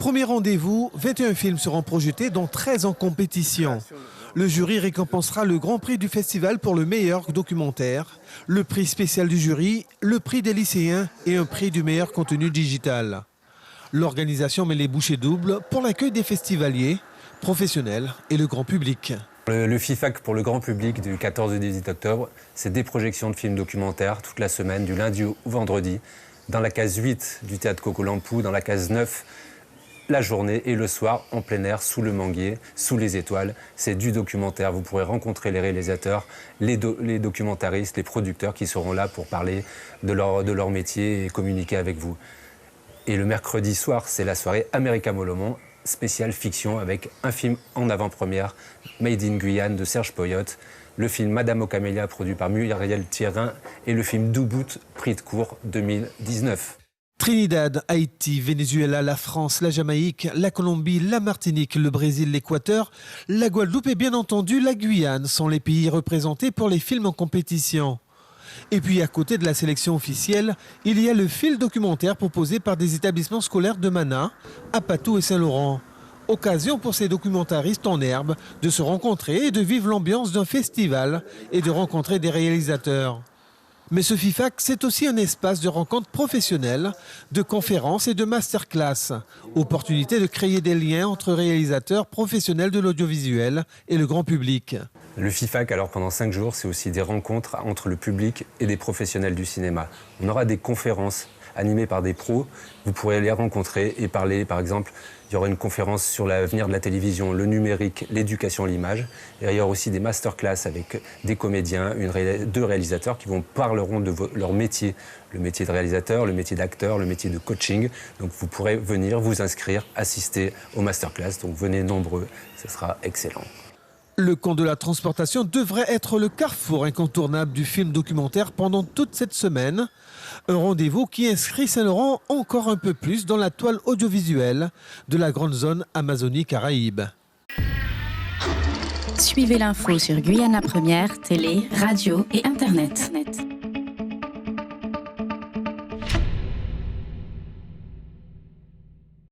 Premier rendez-vous, 21 films seront projetés, dont 13 en compétition. Le jury récompensera le grand prix du festival pour le meilleur documentaire, le prix spécial du jury, le prix des lycéens et un prix du meilleur contenu digital. L'organisation met les bouchées doubles pour l'accueil des festivaliers, professionnels et le grand public. Le FIFAC pour le grand public du 14 au 18 octobre, c'est des projections de films documentaires toute la semaine, du lundi au vendredi, dans la case 8 du théâtre Coco-Lampou, dans la case 9 la journée et le soir en plein air, sous le manguier, sous les étoiles. C'est du documentaire. Vous pourrez rencontrer les réalisateurs, les documentaristes, les producteurs qui seront là pour parler de leur métier et communiquer avec vous. Et le mercredi soir, c'est la soirée America Molomon, spéciale fiction avec un film en avant-première, Made in Guyane de Serge Poyotte, le film Madame Ocamélia produit par Muriel Thierin et le film Doubout, prix de cours 2019. Trinidad, Haïti, Venezuela, la France, la Jamaïque, la Colombie, la Martinique, le Brésil, l'Équateur, la Guadeloupe et bien entendu la Guyane sont les pays représentés pour les films en compétition. Et puis à côté de la sélection officielle, il y a le film documentaire proposé par des établissements scolaires de Mana, Apatou et Saint-Laurent. Occasion pour ces documentaristes en herbe de se rencontrer et de vivre l'ambiance d'un festival et de rencontrer des réalisateurs. Mais ce FIFAC, c'est aussi un espace de rencontres professionnelles, de conférences et de masterclass. Opportunité de créer des liens entre réalisateurs professionnels de l'audiovisuel et le grand public. Le FIFAC, alors pendant 5 jours, c'est aussi des rencontres entre le public et des professionnels du cinéma. On aura des conférences animées par des pros. Vous pourrez les rencontrer et parler, par exemple, il y aura une conférence sur l'avenir de la télévision, le numérique, l'éducation à l'image. Et il y aura aussi des masterclass avec des comédiens, 2 réalisateurs qui parleront de leur métier, le métier de réalisateur, le métier d'acteur, le métier de coaching. Donc vous pourrez venir vous inscrire, assister aux masterclass. Donc venez nombreux, ce sera excellent. Le camp de la transportation devrait être le carrefour incontournable du film documentaire pendant toute cette semaine. Un rendez-vous qui inscrit Saint-Laurent encore un peu plus dans la toile audiovisuelle de la grande zone Amazonie-Caraïbes. Suivez l'info sur Guyana Première, télé, radio et Internet.